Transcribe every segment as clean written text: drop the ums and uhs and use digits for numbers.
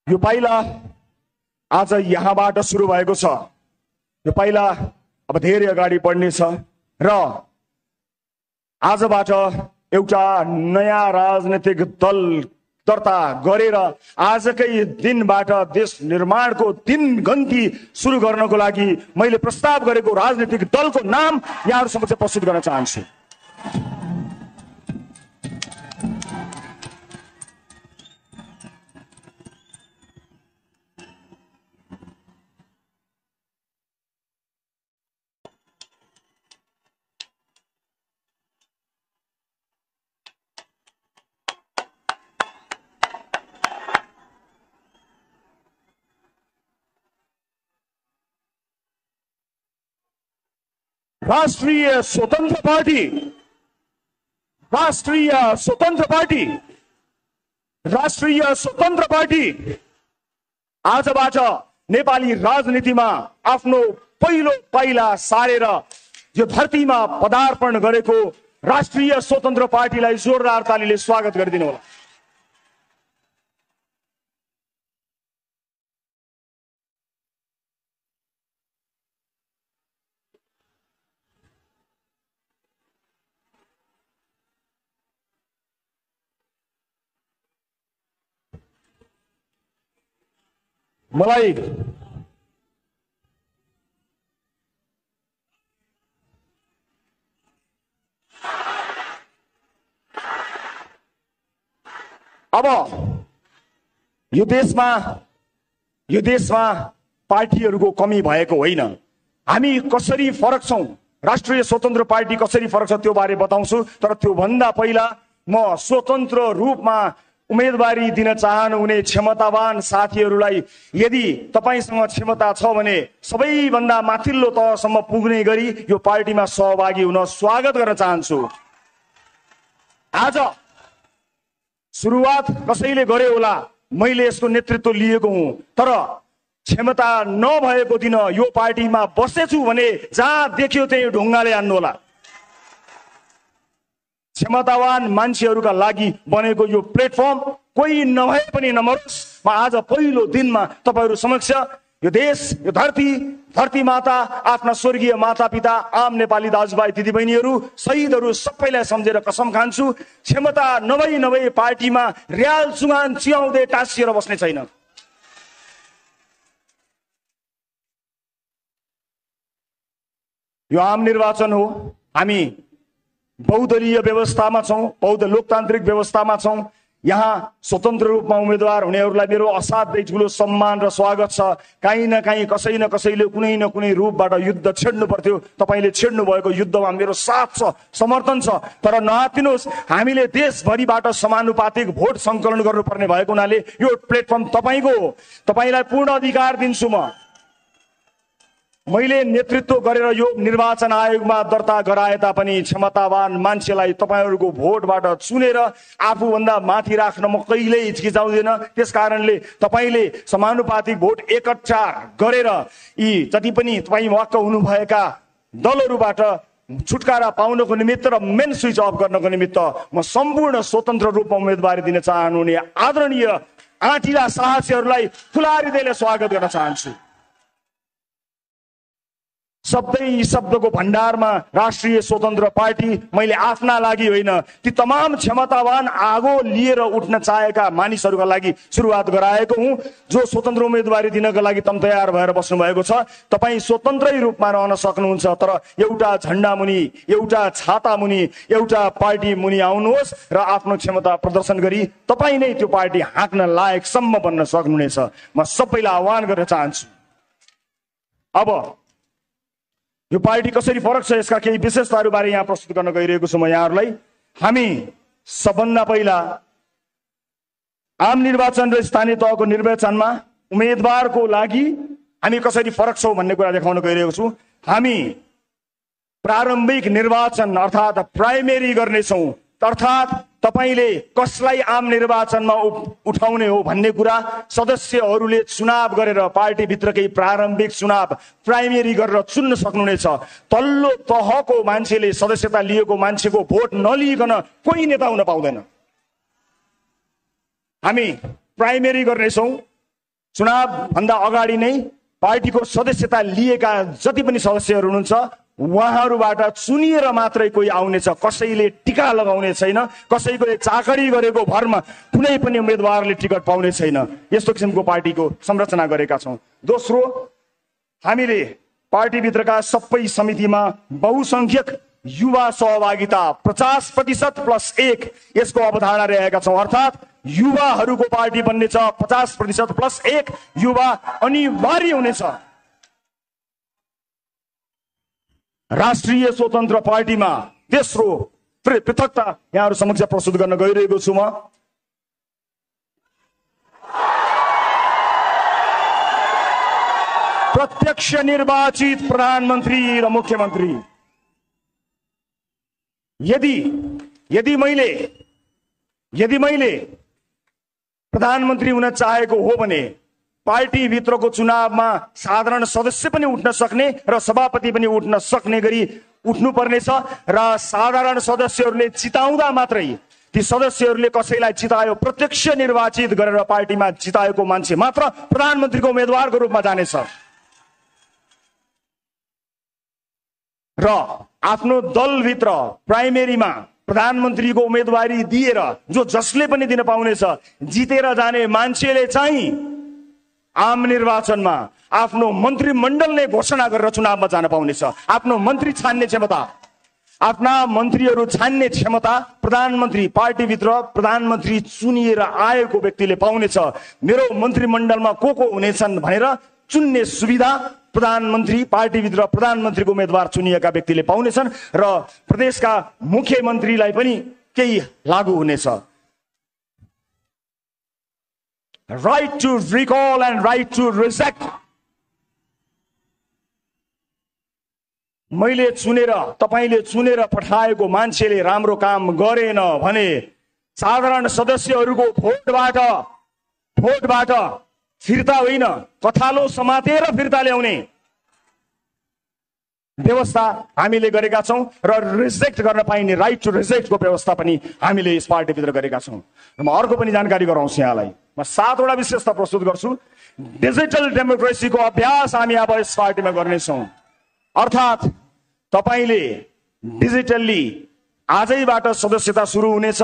यो पाइला आज यहाँबाट सुरु भएको छ। यो पाइला अब धेरै अगाडि बढ्नेछ र आजबाट एउटा नयाँ राजनीतिक दल दर्ता गरेर आजकै दिनबाट देश निर्माणको दिनगन्ती सुरु गर्नको लागि मैले प्रस्ताव गरेको राजनीतिक दलको नाम यहाँहरु समक्ष प्रस्तुत गर्न चाहन्छु। राष्ट्रिय स्वतन्त्र पार्टी, राष्ट्रिय स्वतन्त्र पार्टी, राष्ट्रिय स्वतन्त्र पार्टी आजबाट नेपाली राजनीतिमा आफ्नो पहिलो पाइला सारेर यो धरतीमा पदार्पण गरेको राष्ट्रिय स्वतन्त्र पार्टीलाई जोरदार तालीले स्वागत गरिदिनु होला। मलाई अब यो देशमा पार्टीहरूको कमी भएको होइन। हामी कसरी फरक छौं, राष्ट्रिय स्वतन्त्र पार्टी कसरी फरक छ त्यो बारे बताउँछु। तर त्यो भन्दा पहिला म स्वतन्त्र रूपमा उम्मेदवारी दिन चाहनुहुने क्षमतावान साथीहरूलाई यदि तपाईसँग क्षमता छ भने सबैभन्दा माथिल्लो तहसम्म पुग्ने गरी यो पार्टीमा सहभागी हुन स्वागत गर्न चाहन्छु। आज सुरुवात कसैले गरे होला, मैले यसको नेतृत्व लिएको हुँ, तर क्षमता नभएको दिन यो पार्टीमा बसेछु भने जहाँ देख्यो त्यही ढुङ्गाले हान्नु होला। क्षमतावान मान्छेहरूका लागि बनेको यो प्लेटफर्म कोही नभए पनि नमरोस्। म आज पहिलो दिनमा तपाईहरु समक्ष यो देश, यो धरती माता, आफ्ना स्वर्गीय माता पिता, आम नेपाली दाजुभाइ दिदीबहिनीहरू, शहीदहरू सबैलाई सम्झेर कसम खान्छु, क्षमता नभई पार्टीमा र्याल चुगान चियाउँदै टाँसिएर बस्ने छैन। यो आम निर्वाचन हो। हामी बहुदलीय व्यवस्थामा छौं, बहु लोकतान्त्रिक व्यवस्थामा छौं। यहाँ स्वतन्त्र रूपमा उम्मेदवार हुनेहरूलाई मेरो असाध्यै ठूलो सम्मान र स्वागत छ। कहीँ न कहीँ कसै न कसैले कुनै न कुनै रूपबाट युद्ध छेड्नु पर्थ्यो। तपाईले छेड्नु भएको युद्धमा मेरो साथ छ, समर्थन छ। तर नआत्तिनुहोस्, हामीले देशभरिबाट समानुपातिक भोट संकलन गर्नुपर्ने भएको हुनाले यो प्लेटफर्म तपाईको हो। तपाईलाई पूर्ण अधिकार दिन्छु। मैले नेतृत्व गरेर यो निर्वाचन आयोगमा दर्ता गराए तापनि क्षमतावान मान्छेलाई तपाईहरुको भोटबाट चुनेर आफूभन्दा माथि राख्न म कहिल्यै हिचकिचाउँदैन। त्यसकारणले तपाईले समानुपातिक भोट एकट्ठा गरेर यी जति पनि तपाई वाक्क हुनुभएका दलहरुबाट छुटकारा पाउनको निमित्त र मेन स्विच अफ गर्नको निमित्त म सम्पूर्ण स्वतन्त्र रूपमा उम्मेदवारी दिन चाहनुहुने आदरणीय आँटिला साहसीहरूलाई फुलारिँदैले स्वागत गर्न चाहन्छु। शब्दको भण्डारमा राष्ट्रिय स्वतन्त्र पार्टी मैले आफ्ना लागि होइन, ती तमाम क्षमतावान आगो लिएर उठ्न चाहेका मानिसहरूका लागि सुरुवात गराएको हुँ, जो स्वतन्त्र उम्मेदवारी दिनका लागि तम तयार भएर बस्नु भएको छ। तपाई स्वतन्त्रै रूपमा रहन सक्नुहुन्छ, तर एउटा झण्डा मुनि, एउटा छाता मुनि, एउटा पार्टी मुनि आउनुहोस् र आफ्नो क्षमता प्रदर्शन गरी तपाई नै त्यो पार्टी हाँक्न लायकसम्म बन्न सक्नुहुनेछ। म सबैलाई आह्वान गर्न चाहन्छु। अब यो पार्टी कसरी फरक छ यसका केही विशेषताहरू बारे यहाँ प्रस्तुत गर्न गइरहेको छु म यहाँहरूलाई। हामी सबभन्दा पहिला आम निर्वाचन र स्थानीय तहको निर्वाचनमा उम्मेदवारको लागि हामी कसरी फरक छौं भन्ने कुरा देखाउन गइरहेको छु। हामी प्रारम्भिक निर्वाचन अर्थात् प्राइमेरी गर्नेछौं, अर्थात् तपाईले कसलाई आम निर्वाचनमा उठाउने हो भन्ने कुरा सदस्यहरूले चुनाव गरेर पार्टी भित्रकै प्रारम्भिक चुनाव प्राइमेरी गरेर चुन्न सक्नुहुनेछ। तल्लो तहको मान्छेले सदस्यता लिएको मान्छेको भोट नलिइकन कोही नेता हुन पाउँदैन। हामी प्राइमेरी गर्नेछौं चुनाव भन्दा अगाडि नै पार्टीको सदस्यता लिएका जति पनि सदस्यहरू हुनुहुन्छ उहाँहरूबाट चुनिएर मात्रै कोही आउनेछ। कसैले टिका लगाउने छैन, कसैकोले चाकरी गरेको भरमा कुनै पनि उम्मेदवारले टिकट पाउने छैन। यस्तो किसिमको पार्टीको संरचना गरेका छौँ। दोस्रो, हामीले पार्टीभित्रका सबै समितिमा बहुसंख्यक युवा सहभागिता 50% + 1 यसको अवधारणा रहेका छौँ। अर्थात् युवाहरूको पार्टी बन्नेछ, 50% + 1 युवा अनिवार्य हुनेछ। राष्ट्रिय स्वतन्त्र पार्टीमा तेस्रो पृथकता यहाँहरू समक्ष प्रस्तुत गर्न गइरहेको छु म। प्रत्यक्ष निर्वाचित प्रधानमन्त्री र मुख्यमन्त्री। यदि मैले प्रधानमन्त्री हुन चाहेको हो भने पार्टी भित्रको चुनावमा साधारण सदस्य पनि उठ्न सक्ने र सभापति पनि उठ्न सक्ने गरी उठ्नुपर्नेछ र साधारण सदस्यहरूले जिताउँदा मात्रै ती सदस्यहरूले कसैलाई जितायो, प्रत्यक्ष निर्वाचित गरेर पार्टीमा जिताएको मान्छे मात्र प्रधानमन्त्रीको उम्मेदवारको रूपमा जानेछ। र आफ्नो दलभित्र प्राइमेरीमा प्रधानमन्त्रीको उम्मेदवारी दिएर जो जसले पनि दिन पाउनेछ, जितेर जाने मान्छेले चाहिँ आम निर्वाचनमा आफ्नो मन्त्रीमण्डलले घोषणा गरेर चुनावमा जान पाउनेछ। आफ्नो मन्त्री छान्ने क्षमता, आफ्ना मन्त्रीहरू छान्ने क्षमता प्रधानमन्त्री, पार्टीभित्र प्रधानमन्त्री चुनिएर आएको व्यक्तिले पाउनेछ। मेरो मन्त्रीमण्डलमा को हुनेछन् भनेर चुन्ने सुविधा प्रधानमन्त्री, पार्टीभित्र प्रधानमन्त्रीको उम्मेदवार चुनिएका व्यक्तिले पाउनेछन् र प्रदेशका मुख्यमन्त्रीलाई पनि केही लागू हुनेछ। Right to recall and right to reject. मैले चुनेर, तपाईले चुनेर पठाएको मान्छेले राम्रो काम गरेन भने साधारण सदस्यहरूको भोटबाट फिर्ता होइन, कथालो समातेर फिर्ता ल्याउने व्यवस्था हामीले गरेका छौँ र रिजेक्ट गर्न पाइने राइट टु रिजेक्टको व्यवस्था पनि हामीले यस पार्टीभित्र गरेका छौँ। र म अर्को पनि जानकारी गराउँछु यहाँलाई। म 7 वटा विशेषता प्रस्तुत गर्छु। डिजिटल डेमोक्रेसीको अभ्यास हामी अब यस पार्टीमा गर्नेछौँ। अर्थात् तपाईले डिजिटल्ली आजैबाट सदस्यता सुरु हुनेछ।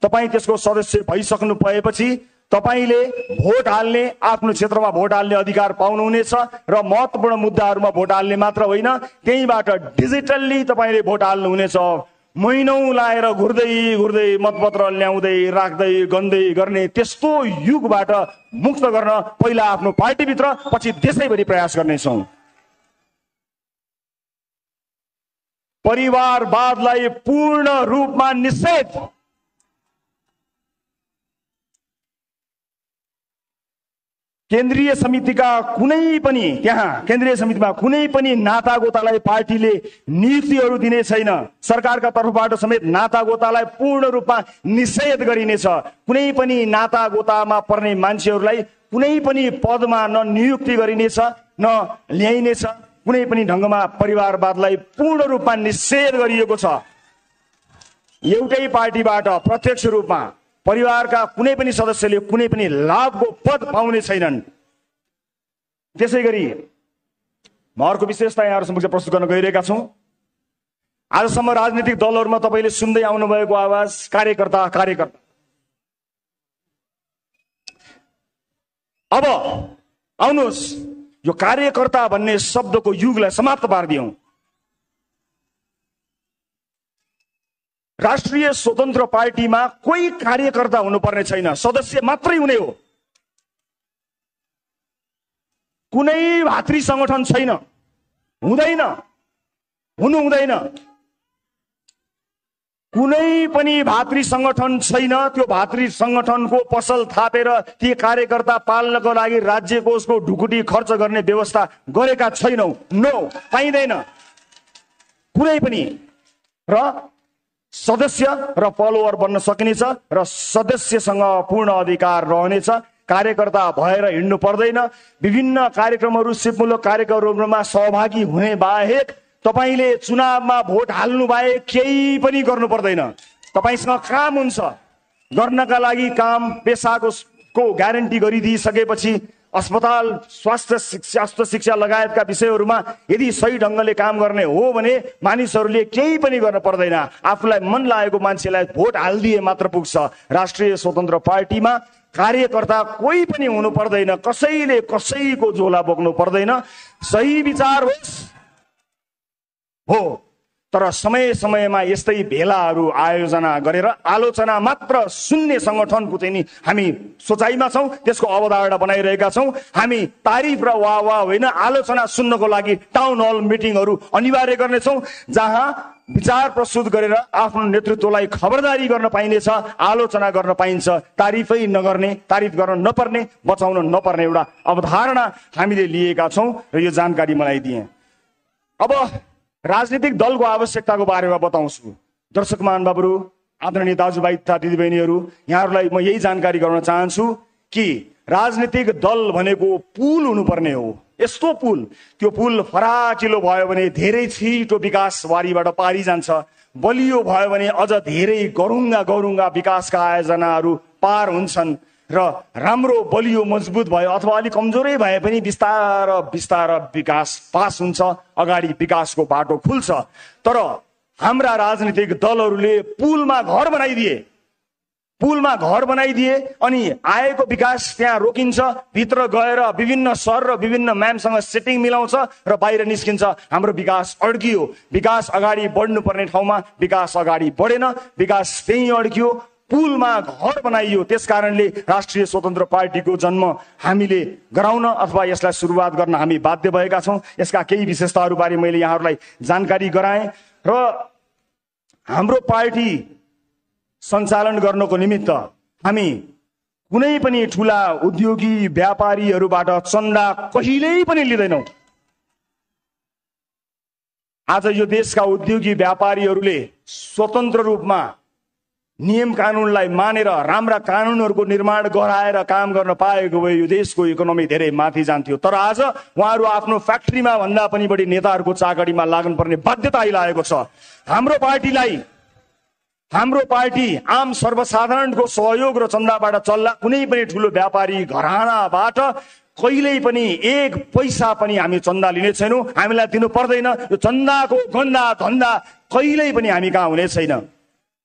तपाईँ त्यसको सदस्य भइसक्नु भएपछि तपाईले भोट हाल्ने, आफ्नो क्षेत्रमा भोट हाल्ने अधिकार पाउनुहुनेछ र महत्त्वपूर्ण मुद्दाहरूमा भोट हाल्ने मात्र होइन, त्यहीबाट डिजिटल्ली तपाईले भोट हाल्नुहुनेछ। महिनौं लाएर घुर्दै मतपत्र ल्याउँदै राख्दै गन्दै गर्ने त्यस्तो युगबाट मुक्त गर्न पहिला आफ्नो पार्टीभित्र, पछि देशैभरि प्रयास गर्नेछौँ। परिवारवादलाई पूर्ण रूपमा निषेध। केन्द्रीय समितिमा कुनै पनि नातागोतालाई पार्टीले नियुक्तिहरू दिने छैन। सरकारका तर्फबाट समेत नातागोतालाई पूर्ण रूपमा निषेध गरिनेछ। कुनै पनि नातागोतामा पर्ने मान्छेहरूलाई कुनै पनि पदमा न नियुक्ति गरिनेछ न ल्याइनेछ। कुनै पनि ढङ्गमा परिवारवादलाई पूर्ण रूपमा निषेध गरिएको छ। एउटै पार्टीबाट प्रत्यक्ष रूपमा परिवारका कुनै पनि सदस्यले कुनै पनि लाभको पद पाउने छैनन्। त्यसैगरी म अर्को विशेषता यहाँहरू समक्ष प्रस्तुत गर्न गइरहेका छौँ। आजसम्म राजनीतिक दलहरूमा तपाईँले सुन्दै आउनुभएको आवाज कार्यकर्ता। अब आउनुहोस्, यो कार्यकर्ता भन्ने शब्दको युगलाई समाप्त पारिदियौं। राष्ट्रिय स्वतन्त्र पार्टीमा कोही कार्यकर्ता हुनुपर्ने छैन, सदस्य मात्रै हुने हो। कुनै भातृ संगठन छैन, हुनु हुँदैन। कुनै पनि भातृ संगठन छैन। त्यो भातृ संगठनको पसल थापेर ती कार्यकर्ता पाल्नको लागि राज्य कोषको ढुकुटी खर्च गर्ने व्यवस्था गरेका छैनौं। नो, पाइँदैन कुनै पनि। र सदस्य र फलोवर बन्न सकिनेछ र सदस्यसँग पूर्ण अधिकार रहनेछ। कार्यकर्ता भएर हिँड्नु पर्दैन। विभिन्न कार्यक्रमहरू, सिपमूलक कार्यक्रमहरूमा सहभागी हुने बाहेक तपाईले चुनावमा भोट हाल्नु बाहेक केही पनि गर्नु पर्दैन। तपाईसँग काम हुन्छ, गर्नका लागि काम पेसाको ग्यारेन्टी गरिदिइसकेपछि अस्पताल, स्वास्थ्य शिक्षा लगायतका विषयहरूमा यदि सही ढङ्गले काम गर्ने हो भने मानिसहरूले केही पनि गर्न पर्दैन। आफूलाई मन लागेको मान्छेलाई भोट हालिदिए मात्र पुग्छ। राष्ट्रिय स्वतन्त्र पार्टीमा कार्यकर्ता कोही पनि हुनु पर्दैन, कसैले कसैको झोला बोक्नु पर्दैन। सही विचार होस् हो, तर समय समयमा यस्तै भेलाहरू आयोजना गरेर आलोचना मात्र सुन्ने संगठनको चाहिँ नि हामी सोचाइमा छौँ, त्यसको अवधारणा बनाइरहेका छौँ। हामी तारिफ र वाह होइन, आलोचना सुन्नको लागि टाउन हल मिटिङहरू अनिवार्य गर्नेछौँ, जहाँ विचार प्रस्तुत गरेर आफ्नो नेतृत्वलाई खबरदारी गर्न पाइनेछ, आलोचना गर्न पाइन्छ। तारिफै नगर्ने, तारिफ गर्न नपर्ने, बचाउन नपर्ने एउटा अवधारणा हामीले लिएका छौँ र यो जानकारी मलाई दिए। अब राजनीतिक दलको आवश्यकताको बारेमा बताउँछु। दर्शक महानुभावहरू, आदरणीय दाजुभाइ तथा दिदीबहिनीहरू, यहाँहरूलाई म यही जानकारी गराउन चाहन्छु कि राजनीतिक दल भनेको पुल हुनुपर्ने हो। यस्तो पुल, त्यो पुल फराकिलो भयो भने धेरै छिटो विकास वारीबाट पारी जान्छ, बलियो भयो भने अझ धेरै गरुङ्गा विकासका आयोजनाहरू पार हुन्छन् र राम्रो बलियो मजबुत भयो अथवा अलिक कमजोरै भए पनि बिस्तार विकास पास हुन्छ, अगाडि विकासको बाटो खुल्छ। तर हाम्रा राजनीतिक दलहरूले पुलमा घर बनाइदिए अनि आएको विकास त्यहाँ रोकिन्छ, भित्र गएर विभिन्न सर र विभिन्न म्यामसँग सेटिङ मिलाउँछ र बाहिर निस्किन्छ। हाम्रो विकास अड्कियो। विकास अगाडि बढ्नुपर्ने ठाउँमा विकास अगाडि बढेन, विकास त्यहीँ अड्कियो, पुलमा घर बनाइयो। त्यसकारणले राष्ट्रिय स्वतन्त्र पार्टीको जन्म हामीले गराउन अथवा यसलाई सुरुवात गर्न हामी बाध्य भएका छौँ। यसका केही विशेषताहरूबारे मैले यहाँहरूलाई जानकारी गराएँ र हाम्रो पार्टी सञ्चालन गर्नको निमित्त हामी कुनै पनि ठुला उद्योगी व्यापारीहरूबाट चन्दा कहिल्यै पनि लिँदैनौँ। आज यो देशका उद्योगी व्यापारीहरूले स्वतन्त्र रूपमा नियम कानुनलाई मानेर राम्रा कानुनहरूको निर्माण गराएर काम गर्न पाएको भए यो देशको इकोनोमी धेरै माथि जान्थ्यो। तर आज उहाँहरू आफ्नो फ्याक्ट्रीमा भन्दा पनि बढी नेताहरूको चाकरीमा लाग्नुपर्ने बाध्यता आइरहेको छ। हाम्रो पार्टी आम सर्वसाधारणको सहयोग र चन्दाबाट चल्ला। कुनै पनि ठुलो व्यापारी घरानाबाट कहिल्यै पनि एक पैसा पनि हामी चन्दा लिने छैनौँ, हामीलाई दिनु पर्दैन। यो चन्दाको गन्दा धन्दा कहिल्यै पनि हामी कहाँ हुने छैन।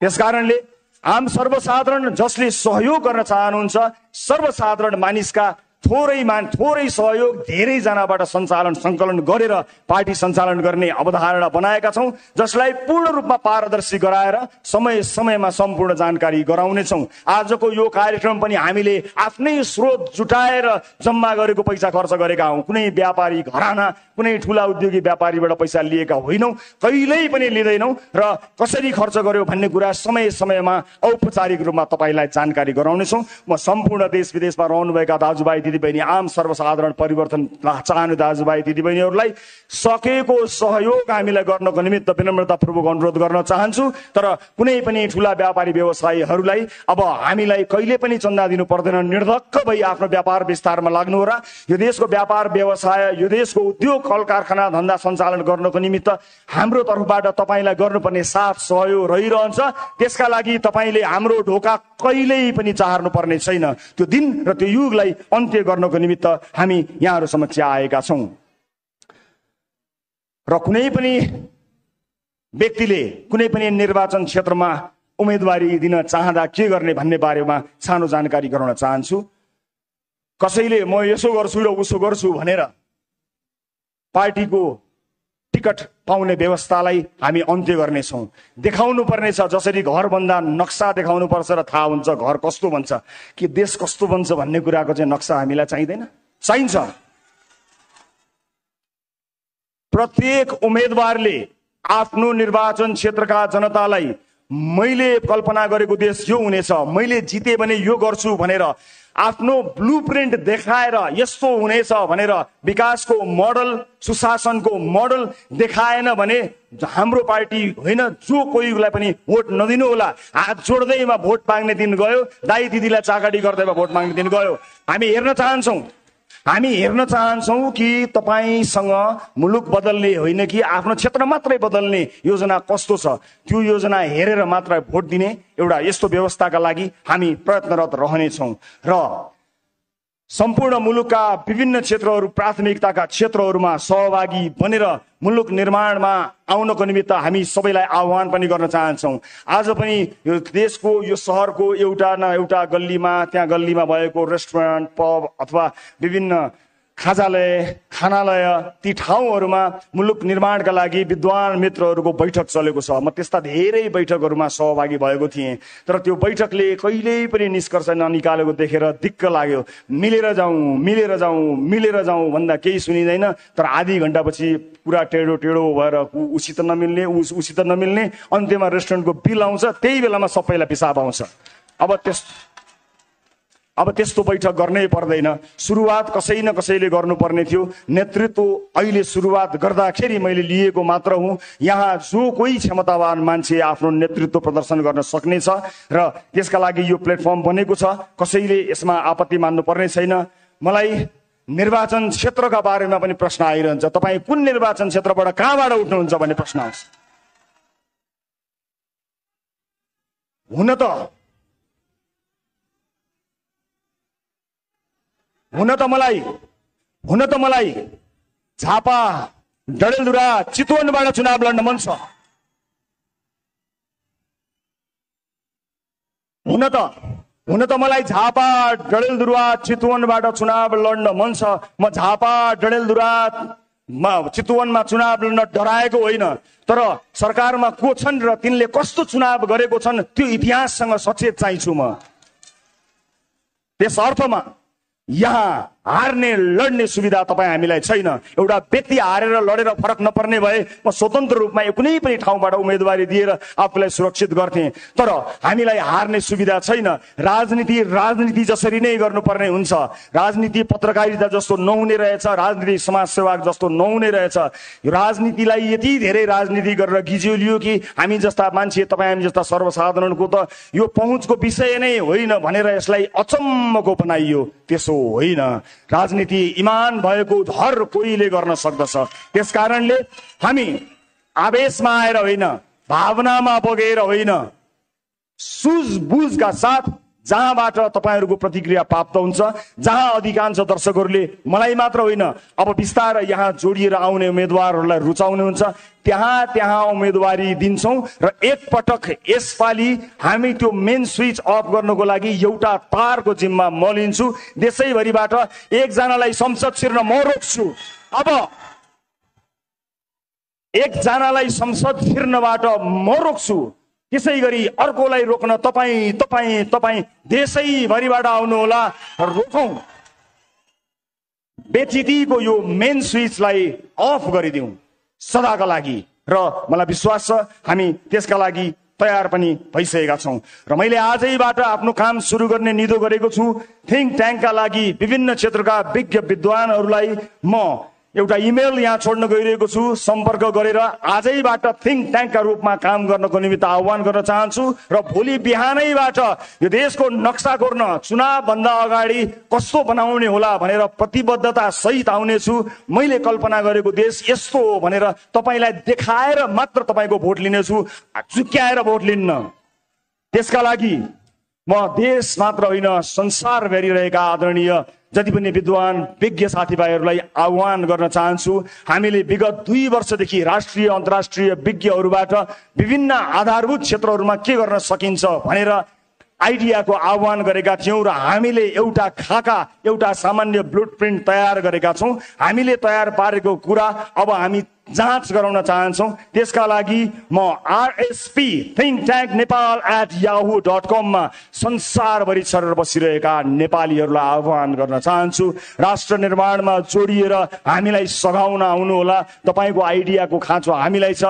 त्यसकारणले आम सर्वसाधारण जसले सहयोग गर्न चाहनुहुन्छ, सर्वसाधारण मानिसका थोरै सहयोग धेरैजनाबाट सङ्कलन गरेर पार्टी सञ्चालन गर्ने अवधारणा बनाएका छौँ, जसलाई पूर्ण रूपमा पारदर्शी गराएर समय समयमा सम्पूर्ण जानकारी गराउनेछौँ। आजको यो कार्यक्रम पनि हामीले आफ्नै स्रोत जुटाएर जम्मा गरेको पैसा खर्च गरेका हौँ। कुनै व्यापारी घराना, कुनै ठुला उद्योगी व्यापारीबाट पैसा लिएका होइनौँ, कहिल्यै पनि लिँदैनौँ र कसरी खर्च गर्यो भन्ने कुरा समय समयमा औपचारिक रूपमा तपाईँलाई जानकारी गराउनेछौँ। म सम्पूर्ण देश विदेशमा रहनुभएका दाजुभाइ दिदीबहिनी, आम सर्वसाधारण परिवर्तन चाहनु दाजुभाइ दिदीबहिनीहरूलाई सकेको सहयोग हामीलाई गर्नको निमित्त विनम्रतापूर्वक अनुरोध गर्न चाहन्छु। तर कुनै पनि ठुला व्यापारी व्यवसायीहरूलाई अब हामीलाई कहिले पनि चन्दा दिनु पर्दैन, निर्धक्क भई आफ्नो व्यापार विस्तारमा लाग्नु हो र यो देशको व्यापार व्यवसाय, यो देशको उद्योग कल कारखाना धन्दा सञ्चालन गर्नको निमित्त हाम्रो तर्फबाट तपाईँलाई गर्नुपर्ने साथ सहयोग रहिरहन्छ। त्यसका लागि तपाईँले हाम्रो ढोका कहिल्यै पनि चाहनु पर्ने छैन। त्यो दिन र त्यो युगलाई अन्त्य गर्नको निमित्त हामी यहाँहरू समक्ष आएका छौँ। र कुनै पनि व्यक्तिले कुनै पनि निर्वाचन क्षेत्रमा उम्मेदवारी दिन चाहँदा के गर्ने भन्ने बारेमा सानो जानकारी गराउन चाहन्छु। कसैले म यसो गर्छु र उसो गर्छु भनेर पार्टीको टिकट पाउने व्यवस्थालाई हामी अन्त्य गर्नेछौँ। देखाउनु पर्नेछ, जसरी घर भन्दा नक्सा देखाउनु पर्छ र थाहा हुन्छ घर कस्तो बन्छ, कि देश कस्तो बन्छ भन्ने कुराको चाहिँ नक्सा हामीलाई चाहिन्छ। प्रत्येक उम्मेदवारले आफ्नो निर्वाचन क्षेत्रका जनतालाई मैले कल्पना गरेको देश यो हुनेछ, मैले जिते भने यो गर्छु भनेर आफ्नो ब्लुप्रिन्ट देखाएर यस्तो हुनेछ भनेर विकासको मोडल, सुशासनको मोडल देखाएन भने हाम्रो पार्टी होइन, जो कोहीलाई पनि भोट नदिनु होला। हात जोड्दैमा भोट माग्ने दिन गयो, दाइ दिदीलाई चाकडी गर्दैमा भोट माग्ने दिन गयो। हामी हेर्न चाहन्छौँ कि तपाईँसँग मुलुक बदल्ने होइन कि आफ्नो क्षेत्र मात्रै बदल्ने योजना कस्तो छ, त्यो योजना हेरेर मात्र भोट दिने एउटा यस्तो व्यवस्थाका लागि हामी प्रयत्नरत रहनेछौँ। र सम्पूर्ण मुलुकका विभिन्न क्षेत्रहरू प्राथमिकताका क्षेत्रहरूमा सहभागी बनेर मुलुक निर्माणमा आउनको निमित्त हामी सबैलाई आह्वान पनि गर्न चाहन्छौँ। आज पनि यो देशको यो सहरको एउटा न एउटा गल्लीमा त्यहाँ गल्लीमा भएको रेस्टुरेन्ट पब अथवा विभिन्न खाजालय खानालय ती ठाउँहरूमा मुलुक निर्माणका लागि विद्वान मित्रहरूको बैठक चलेको छ। म त्यस्ता धेरै बैठकहरूमा सहभागी भएको थिएँ, तर त्यो बैठकले कहिल्यै पनि निष्कर्ष ननिकालेको देखेर दिक्क लाग्यो। मिलेर जाउँ भन्दा केही सुनिँदैन, तर आधी घन्टापछि पुरा टेढो भएर उसित नमिल्ने अन्त्यमा रेस्टुरेन्टको बिल आउँछ, त्यही बेलामा सबैलाई पिसाब आउँछ। अब त्यस्तो बैठक गर्नै पर्दैन। सुरुवात कसै न कसैले गर्नुपर्ने थियो। नेतृत्व अहिले सुरुवात गर्दाखेरि मैले लिएको मात्र हुँ। यहाँ जो कोही क्षमतावान मान्छे आफ्नो नेतृत्व प्रदर्शन गर्न सक्नेछ र त्यसका लागि यो प्लेटफर्म बनेको छ। कसैले यसमा आपत्ति मान्नु पर्ने छैन। मलाई निर्वाचन क्षेत्रका बारेमा पनि प्रश्न आइरहन्छ, तपाईँ कुन निर्वाचन क्षेत्रबाट कहाँबाट उठ्नुहुन्छ भन्ने प्रश्न आउँछ। हुन त मलाई झापा डडेलधुरा चितवनबाट चुनाव लड्न मन छ। हुन त मलाई झापा डडेलधुरा चितवनबाट चुनाव लड्न मन छ। म झापा डडेलधुरा चितवनमा चुनाव लड्न डराएको होइन, तर सरकारमा को छन् र तिनले कस्तो चुनाव गरेको छन् त्यो इतिहाससँग सचेत चाहिन्छु म। त्यस अर्थमा यहाँ हार्ने लड्ने सुविधा तपाईँ हामीलाई छैन। एउटा व्यक्ति हारेर लडेर फरक नपर्ने भए म स्वतन्त्र रूपमा कुनै पनि ठाउँबाट उम्मेदवारी दिएर आफूलाई सुरक्षित गर्थेँ, तर हामीलाई हार्ने सुविधा छैन। राजनीति जसरी नै गर्नुपर्ने हुन्छ। राजनीति पत्रकारिता जस्तो नहुने रहेछ, राजनीति समाजसेवा जस्तो नहुने रहेछ। राजनीतिलाई यति धेरै राजनीति गरेर गिज्योलियो कि हामी जस्ता मान्छे, तपाईँ हामी जस्ता सर्वसाधारणको त यो पहुँचको विषय नै होइन भनेर यसलाई अचम्मको बनाइयो। त्यसो होइन। राजनीति इमान भएको हर कोहीले गर्न सक्दछ। त्यसकारणले हामी आवेशमा आएर होइन, भावनामा बगेर होइन, सुझबुझका साथ जहाँबाट तपाईहरूको प्रतिक्रिया प्राप्त हुन्छ, जहाँ अधिकांश दर्शकहरूले मलाई मात्र होइन अब बिस्तारै यहाँ जोडिएर आउने उम्मेदवारहरूलाई रुचाउने हुन्छ, त्यहाँ उम्मेदवारी दिन्छौँ। र एकपटक यसपालि हामी त्यो मेन स्विच अफ गर्नको लागि एउटा तारको जिम्मा म लिन्छु। देशैभरिबाट एकजनालाई संसद छिर्न म रोक्छु। अब एकजनालाई संसद छिर्नबाट म रोक्छु, त्यसै गरी अर्कोलाई रोक्न तपाईँ देशैभरिबाट आउनुहोला, रोकौँ। बेचितीको यो मेन स्विचलाई अफ गरिदिउँ सदाका लागि। र मलाई विश्वास छ हामी त्यसका लागि तयार पनि भइसकेका छौँ। र मैले आजैबाट आफ्नो काम सुरु गर्ने निधो गरेको छु। थिङ्क ट्याङ्कका लागि विभिन्न क्षेत्रका विज्ञ विद्वानहरूलाई म एउटा इमेल यहाँ छोड्न गइरहेको छु। सम्पर्क गरेर आजैबाट थिङ्क ट्याङ्कका रूपमा काम गर्नको निमित्त आह्वान गर्न चाहन्छु। र भोलि बिहानैबाट यो देशको नक्सा कोर्न चुनावभन्दा अगाडि कस्तो बनाउने होला भनेर प्रतिबद्धता सहित आउनेछु। मैले कल्पना गरेको देश यस्तो हो भनेर तपाईँलाई देखाएर मात्र तपाईँको भोट लिनेछु, चुक्याएर भोट लिन्न। त्यसका लागि म देश मात्र होइन संसार भेरिरहेका आदरणीय जति पनि विद्वान विज्ञ साथीभाइहरूलाई आह्वान गर्न चाहन्छु। हामीले विगत 2 वर्षदेखि राष्ट्रिय अन्तर्राष्ट्रिय विज्ञहरूबाट विभिन्न आधारभूत क्षेत्रहरूमा के गर्न सकिन्छ भनेर आइडियाको आह्वान गरेका थियौँ र हामीले एउटा खाका, एउटा सामान्य ब्लुप्रिन्ट तयार गरेका छौँ। हामीले तयार पारेको कुरा अब हामी जाँच गराउन चाहन्छौँ। त्यसका लागि म RSP thinktanknepal@yahoo.com मा संसारभरि छरेर बसिरहेका नेपालीहरूलाई आह्वान गर्न चाहन्छु। राष्ट्र निर्माणमा जोडिएर हामीलाई सघाउन आउनुहोला। तपाईँको आइडियाको खाँचो हामीलाई छ।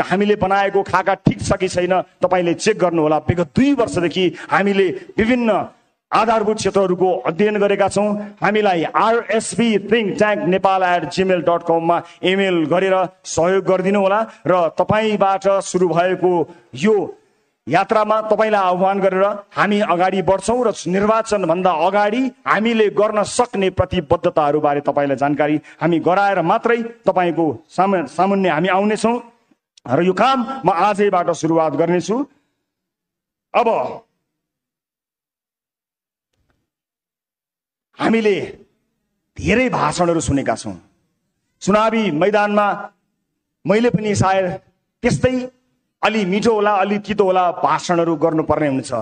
हामीले बनाएको खाका ठिक छ कि छैन तपाईँले चेक गर्नुहोला। विगत 2 वर्षदेखि हामीले विभिन्न आधारभूत क्षेत्रहरूको अध्ययन गरेका छौँ। हामीलाई RSP thinktanknepal@gmail.com मा इमेल गरेर सहयोग गरिदिनु होला। र तपाईँबाट सुरु भएको यो यात्रामा तपाईँलाई आह्वान गरेर हामी अगाडि बढ्छौँ र निर्वाचनभन्दा अगाडि हामीले गर्न सक्ने प्रतिबद्धताहरूबारे तपाईँलाई जानकारी हामी गराएर मात्रै तपाईँको सामुन्ने हामी आउनेछौँ। र यो काम म आजैबाट सुरुवात गर्नेछु। अब हामीले धेरै भाषणहरू सुनेका छौँ। चुनावी मैदानमा मैले पनि सायद त्यस्तै अलि मिठो होला अलि तितो होला भाषणहरू गर्नुपर्ने हुन्छ,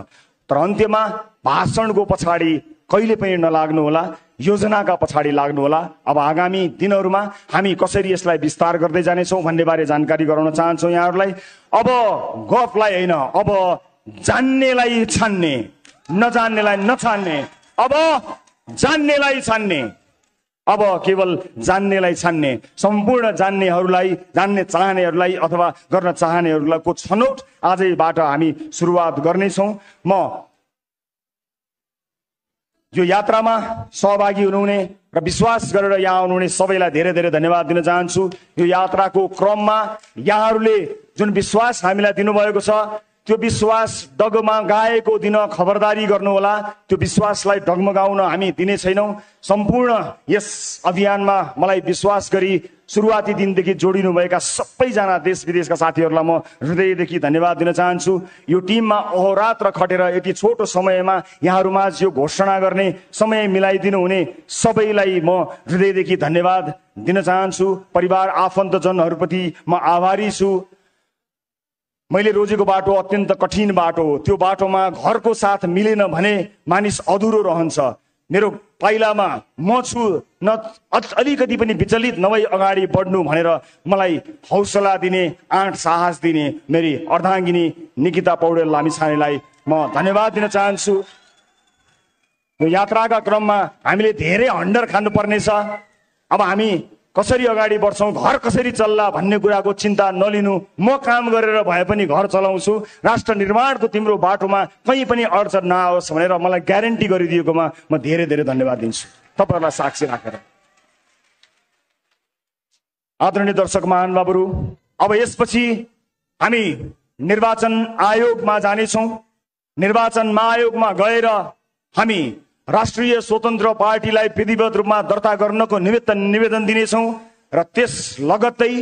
तर अन्त्यमा भाषणको पछाडि कहिले पनि नलाग्नु होला, योजनाका पछाडि लाग्नु होला। अब आगामी दिनहरूमा हामी कसरी यसलाई विस्तार गर्दै जानेछौँ भन्ने बारे जानकारी गराउन चाहन्छौँ यहाँहरूलाई। अब गफलाई होइन, अब जान्नेलाई छान्ने, नजान्नेलाई नछान्ने, अब जान्नेलाई छान्ने, अब केवल जान्नेलाई छान्ने, सम्पूर्ण जान्नेहरूलाई, जान्ने चाहनेहरूलाई अथवा गर्न चाहनेहरूलाई को छनौट आजैबाट हामी सुरुवात गर्नेछौँ। म यो यात्रामा सहभागी हुनुहुने र विश्वास गरेर यहाँ आउनुहुने सबैलाई धेरै धेरै धन्यवाद दिन चाहन्छु। यो यात्राको क्रममा यहाँहरूले जुन विश्वास हामीलाई दिनुभएको छ त्यो विश्वास डगमगाएको दिन खबरदारी गर्नुहोला। त्यो विश्वासलाई डगमगाउन हामी दिने छैनौँ। सम्पूर्ण यस अभियानमा मलाई विश्वास गरी सुरुवाती दिनदेखि जोडिनुभएका सबैजना देश विदेशका साथीहरूलाई म हृदयदेखि धन्यवाद दिन चाहन्छु। यो टिममा अहोरात्र खटेर यति छोटो समयमा यहाँहरूमाझ यो घोषणा गर्ने समय मिलाइदिनु हुने सबैलाई म हृदयदेखि धन्यवाद दिन चाहन्छु। परिवार आफन्तजनहरूप्रति म आभारी छु। मैले रोजेको बाटो अत्यन्त कठिन बाटो हो, त्यो बाटोमा घरको साथ मिलेन भने मानिस अधुरो रहन्छ। मेरो पाइलामा म छु, न अलिकति पनि विचलित नभई अगाडि बढ्नु भनेर मलाई हौसला दिने, आँट साहस दिने मेरी अर्धाङ्गिनी निकिता पौडेल लामिछानेलाई म धन्यवाद दिन चाहन्छु। यो यात्राका क्रममा हामीले धेरै हन्डर खानुपर्नेछ। अब हामी कसरी अगाडि बढ्छौँ, घर कसरी चल्ला भन्ने कुराको चिन्ता नलिनु। म काम गरेर भए पनि घर चलाउँछु। राष्ट्र निर्माणको तिम्रो बाटोमा कहीँ पनि अडचन नआओस् भनेर मलाई ग्यारेन्टी गरिदिएकोमा म धेरै धेरै धन्यवाद दिन्छु तपाईँहरूलाई साक्षी राखेर। आदरणीय दर्शक महानुभावहरू, अब यसपछि हामी निर्वाचन आयोगमा जानेछौँ। निर्वाचन आयोगमा गएर हामी राष्ट्रिय स्वतन्त्र पार्टीलाई विधिवत रूपमा दर्ता गर्नको निमित्त निवेदन दिनेछौँ र त्यस लगत्तै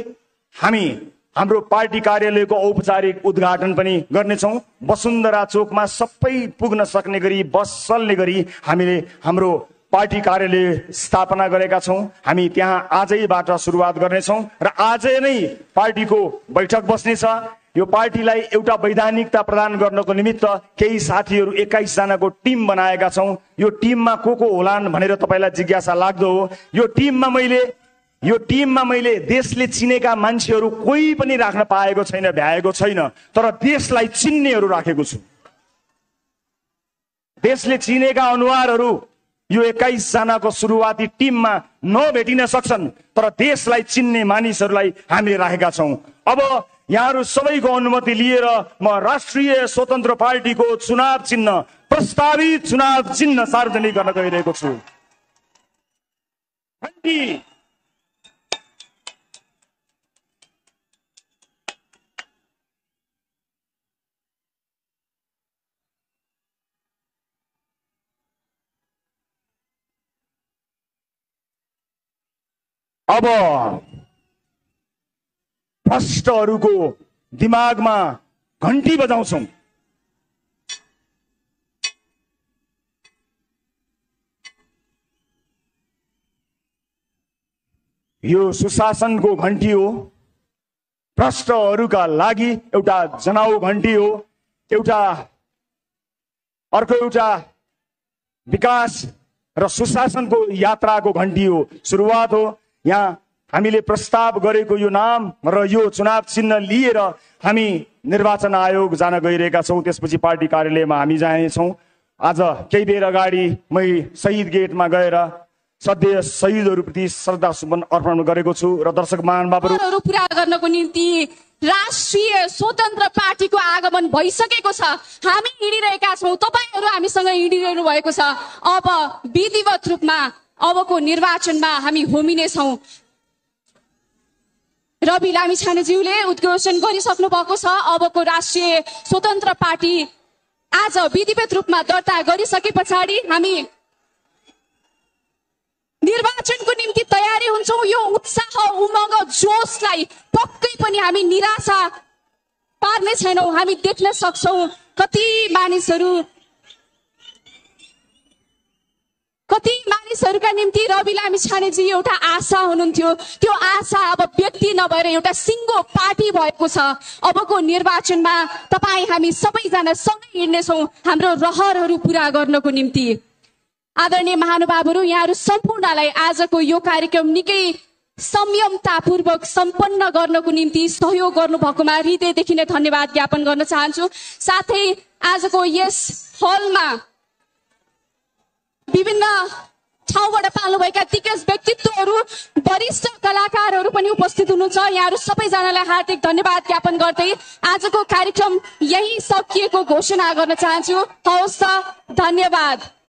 हामी हाम्रो पार्टी कार्यालयको औपचारिक उद्घाटन पनि गर्नेछौँ। वसुन्धरा चोकमा सबै पुग्न सक्ने गरी बस चल्ने गरी हामीले हाम्रो पार्टी कार्यालय स्थापना गरेका छौँ। हामी त्यहाँ आजैबाट सुरुवात गर्नेछौँ र आजै नै पार्टीको बैठक बस्नेछ। यो पार्टीलाई एउटा वैधानिकता प्रदान गर्नको निमित्त केही साथीहरू 21 जनाको टिम बनाएका छौँ। यो टिममा को होलान् भनेर तपाईँलाई जिज्ञासा लाग्दो हो। यो टिममा मैले देशले चिनेका मान्छेहरू कोही पनि राख्न पाएको छैन, भ्याएको छैन, तर देशलाई चिन्नेहरू राखेको छु। देशले चिनेका अनुहारहरू यो 21 जनाको सुरुवाती टिममा नभेटिन सक्छन्, तर देशलाई चिन्ने मानिसहरूलाई हामीले राखेका छौँ। अब यहाँहरू सबैको अनुमति लिएर म राष्ट्रिय स्वतन्त्र पार्टीको चुनाव चिन्ह, प्रस्तावित चुनाव चिन्ह सार्वजनिक गर्न गइरहेको छु। अब भ्रष्टहरूको दिमागमा घन्टी बजाउँछौँ। यो सुशासनको घन्टी हो, भ्रष्टहरूका लागि एउटा जनाउ घन्टी हो, अर्को एउटा विकास र सुशासनको यात्राको घन्टी हो, सुरुवात हो। यहाँ हामीले प्रस्ताव गरेको यो नाम र यो चुनाव चिन्ह लिएर हामी निर्वाचन आयोग जान गइरहेका छौँ। त्यसपछि पार्टी कार्यालयमा हामी जानेछौँ। आज केही बेर अगाडि मै शहीद गेटमा गएर सधैँ शहीदहरूप्रति श्रद्धा सुमन अर्पण गरेको छु र दर्शक महानुभावहरू पूरा गर्नको निम्ति राष्ट्रिय स्वतन्त्र पार्टीको आगमन भइसकेको छ। हामी हिँडिरहेका छौँ, तपाईहरू हामीसँग हिँडिरहनु भएको छ। अब विधिवत रूपमा अबको निर्वाचनमा हामी होमिनेछौँ। रवि लामिछानेज्यूले उद्घोषण गरिसक्नु भएको छ। अबको राष्ट्रिय स्वतन्त्र पार्टी आज विधिवत रूपमा दर्ता गरिसके पछाडि हामी निर्वाचनको निम्ति तयारी हुन्छौँ। यो उत्साह, उमङ्ग, जोशलाई पक्कै पनि हामी निराशा पार्ने छैनौँ। हामी देख्न सक्छौँ कति कति मानिसहरूका निम्ति रवि लामिछानेजी एउटा आशा हुनुहुन्थ्यो। त्यो आशा अब व्यक्ति नभएर एउटा सिङ्गो पार्टी भएको छ। अबको निर्वाचनमा तपाईँ हामी सबैजना सँगै हिँड्नेछौँ हाम्रो रहरहरू पूरा गर्नको निम्ति। आदरणीय महानुभावहरू, यहाँहरू सम्पूर्णलाई आजको यो कार्यक्रम निकै संयमतापूर्वक सम्पन्न गर्नको निम्ति सहयोग गर्नुभएकोमा हृदयदेखि नै धन्यवाद ज्ञापन गर्न चाहन्छु। साथै आजको यस हलमा विभिन्न ठाउँबाट पाल्नुभएका दिग्गज व्यक्तित्वहरू, वरिष्ठ कलाकारहरू पनि उपस्थित हुनुहुन्छ। यहाँहरू सबैजनालाई हार्दिक धन्यवाद ज्ञापन गर्दै आजको कार्यक्रम यही सकिएको घोषणा गर्न चाहन्छु। हवस् त, धन्यवाद।